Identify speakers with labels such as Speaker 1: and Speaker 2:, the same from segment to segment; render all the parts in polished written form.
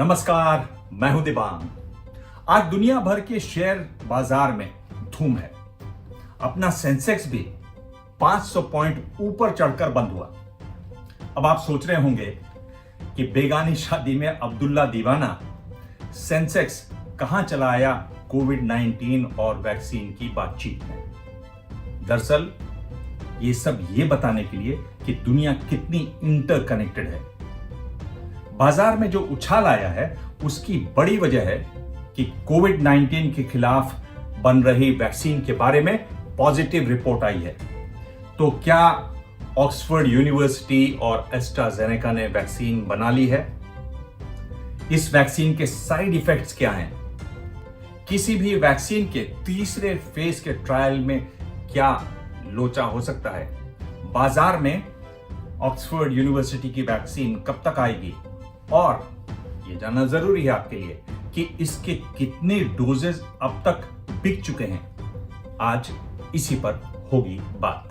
Speaker 1: नमस्कार, मैं हूं दिबांग। आज दुनिया भर के शेयर बाजार में धूम है। अपना सेंसेक्स भी 500 पॉइंट ऊपर चढ़कर बंद हुआ। अब आप सोच रहे होंगे कि बेगानी शादी में अब्दुल्ला दीवाना सेंसेक्स कहां चला आया कोविड-19 और वैक्सीन की बातचीत में। दरअसल ये सब बताने के लिए कि दुनिया कितनी इंटरकनेक्टेड है। बाजार में जो उछाल आया है उसकी बड़ी वजह है कि कोविड-19 के खिलाफ बन रही वैक्सीन के बारे में पॉजिटिव रिपोर्ट आई है। तो क्या ऑक्सफोर्ड यूनिवर्सिटी और एस्ट्राजेनेका ने वैक्सीन बना ली है? इस वैक्सीन के साइड इफेक्ट्स क्या हैं? किसी भी वैक्सीन के तीसरे फेज के ट्रायल में क्या लोचा हो सकता है? बाजार में ऑक्सफोर्ड यूनिवर्सिटी की वैक्सीन कब तक आएगी? और ये जानना जरूरी है आपके लिए कि इसके कितने डोजेस अब तक बिक चुके हैं। आज इसी पर होगी बात।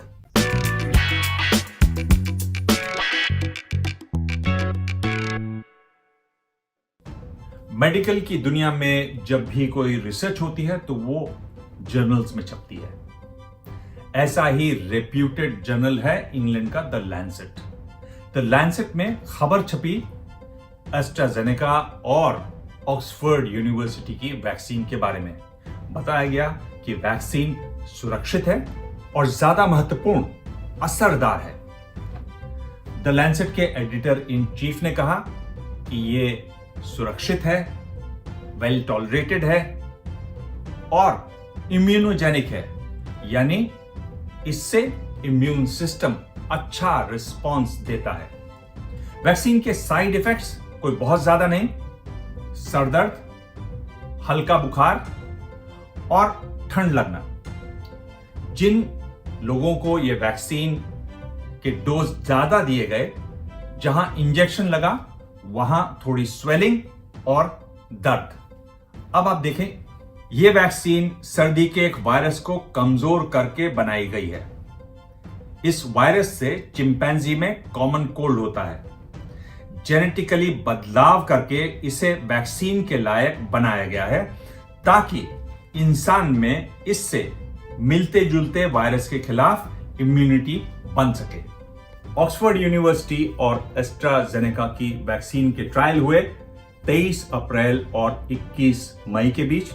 Speaker 1: मेडिकल की दुनिया में जब भी कोई रिसर्च होती है तो वो जर्नल्स में छपती है। ऐसा ही रेप्यूटेड जर्नल है इंग्लैंड का द लैंसेट। द लैंसेट में खबर छपी एस्ट्राजेनेका और ऑक्सफोर्ड यूनिवर्सिटी की वैक्सीन के बारे में। बताया गया कि वैक्सीन सुरक्षित है और ज्यादा महत्वपूर्ण असरदार है। द लैंसेट के एडिटर इन चीफ ने कहा कि ये सुरक्षित है, वेल टॉलरेटेड है और इम्यूनोजेनिक है, यानी इससे इम्यून सिस्टम अच्छा रिस्पॉन्स देता है। वैक्सीन के साइड इफेक्ट्स कोई बहुत ज्यादा नहीं, सरदर्द, हल्का बुखार और ठंड लगना। जिन लोगों को यह वैक्सीन के डोज ज्यादा दिए गए, जहां इंजेक्शन लगा वहां थोड़ी स्वेलिंग और दर्द। अब आप देखें, यह वैक्सीन सर्दी के एक वायरस को कमजोर करके बनाई गई है। इस वायरस से चिंपैंजी में कॉमन कोल्ड होता है। जेनेटिकली बदलाव करके इसे वैक्सीन के लायक बनाया गया है ताकि इंसान में इससे मिलते जुलते वायरस के खिलाफ इम्यूनिटी बन सके। ऑक्सफोर्ड यूनिवर्सिटी और एस्ट्राजेनेका की वैक्सीन के ट्रायल हुए 23 अप्रैल और 21 मई के बीच।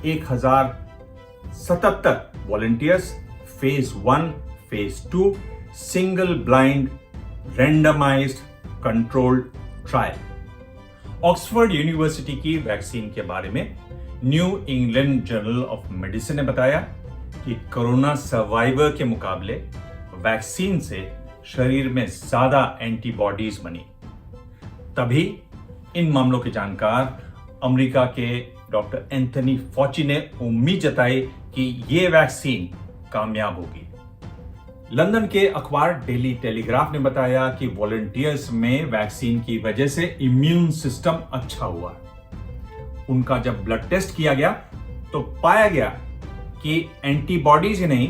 Speaker 1: 1077 volunteers, phase 1, phase 2, single blind randomized controlled trial. Oxford University की वैक्सीन के बारे में New England Journal of Medicine ने बताया कि कोरोना सर्वाइवर के मुकाबले वैक्सीन से शरीर में ज्यादा एंटीबॉडीज बनी। तभी इन मामलों के जानकार अमेरिका के डॉक्टर एंथनी फॉची ने उम्मीद जताई कि यह वैक्सीन कामयाब होगी। लंदन के अखबार डेली टेलीग्राफ ने बताया कि वॉलंटियर्स में वैक्सीन की वजह से इम्यून सिस्टम अच्छा हुआ। उनका जब ब्लड टेस्ट किया गया तो पाया गया कि एंटीबॉडीज ही नहीं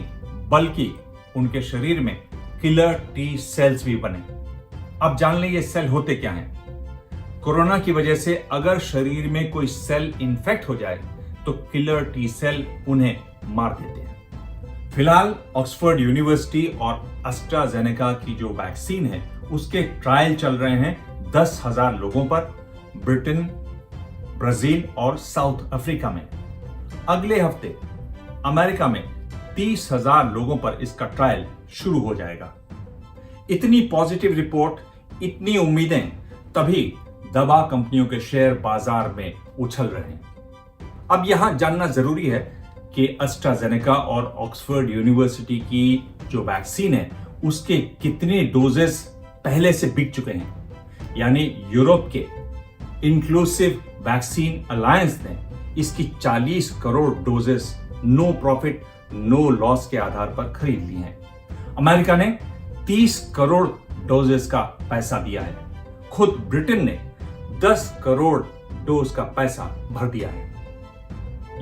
Speaker 1: बल्कि उनके शरीर में किलर टी सेल्स भी बने। अब जान लें ये सेल होते क्या हैं। कोरोना की वजह से अगर शरीर में कोई सेल इन्फेक्ट हो जाए तो किलर टी सेल उन्हें मार देते हैं। फिलहाल ऑक्सफोर्ड यूनिवर्सिटी और एस्ट्राजेनेका की जो वैक्सीन है उसके ट्रायल चल रहे हैं 10,000 लोगों पर, ब्रिटेन, ब्राजील और साउथ अफ्रीका में। अगले हफ्ते अमेरिका में 30,000 लोगों पर इसका ट्रायल शुरू हो जाएगा। इतनी पॉजिटिव रिपोर्ट, इतनी उम्मीदें, तभी दवा कंपनियों के शेयर बाजार में उछल रहे हैं। अब यहां जानना जरूरी है कि एस्ट्राजेनेका और ऑक्सफोर्ड यूनिवर्सिटी की जो वैक्सीन है उसके कितने डोजेस पहले से बिक चुके हैं। यानी यूरोप के इंक्लूसिव वैक्सीन अलायंस ने इसकी 40 crore doses no profit no loss के आधार पर खरीद ली हैं। अमेरिका ने 30 करोड़ डोजेस का पैसा दिया है। खुद ब्रिटेन ने 10 करोड़ डोज का पैसा भर दिया है।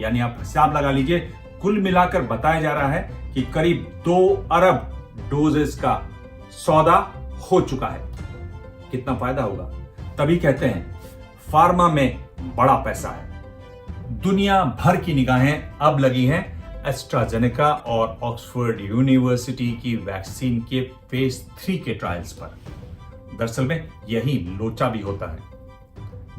Speaker 1: यानी आप हिसाब लगा लीजिए, कुल मिलाकर बताया जा रहा है कि करीब 2 अरब डोजेस का सौदा हो चुका है। कितना फायदा होगा? तभी कहते हैं फार्मा में बड़ा पैसा है। दुनिया भर की निगाहें अब लगी हैं एस्ट्राजेनेका और ऑक्सफोर्ड यूनिवर्सिटी की वैक्सीन के फेज 3 के ट्रायल्स पर। दरअसल में यही लोचा भी होता है।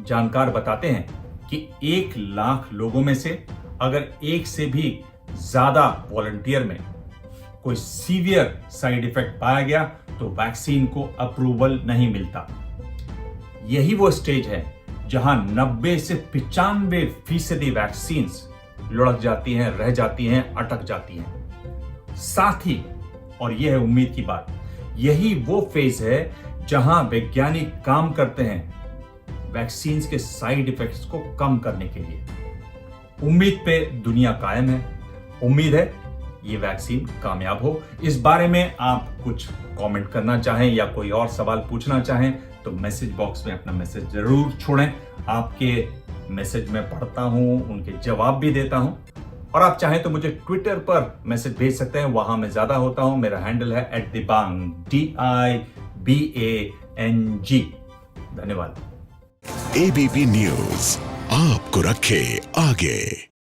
Speaker 1: जानकार बताते हैं कि 1 लाख लोगों में से अगर 1 से भी ज्यादा वॉलंटियर में कोई सीवियर साइड इफेक्ट पाया गया तो वैक्सीन को अप्रूवल नहीं मिलता। यही वो स्टेज है जहां 90 से 95% वैक्सीन लुढ़क जाती हैं, रह जाती हैं, अटक जाती हैं। साथ ही, और यह है उम्मीद की बात, यही वो फेज है जहां वैज्ञानिक काम करते हैं वैक्सीन के साइड इफेक्ट्स को कम करने के लिए। उम्मीद पे दुनिया कायम है। उम्मीद है ये वैक्सीन कामयाब हो। इस बारे में आप कुछ कमेंट करना चाहें या कोई और सवाल पूछना चाहें तो मैसेज बॉक्स में अपना मैसेज जरूर छोड़ें। आपके मैसेज में पढ़ता हूं, उनके जवाब भी देता हूं। और आप चाहें तो मुझे ट्विटर पर मैसेज भेज सकते हैं, वहां मैं ज्यादा होता हूं। मेरा हैंडल है @dibang DIBANG। धन्यवाद।
Speaker 2: ABP न्यूज आपको रखे आगे।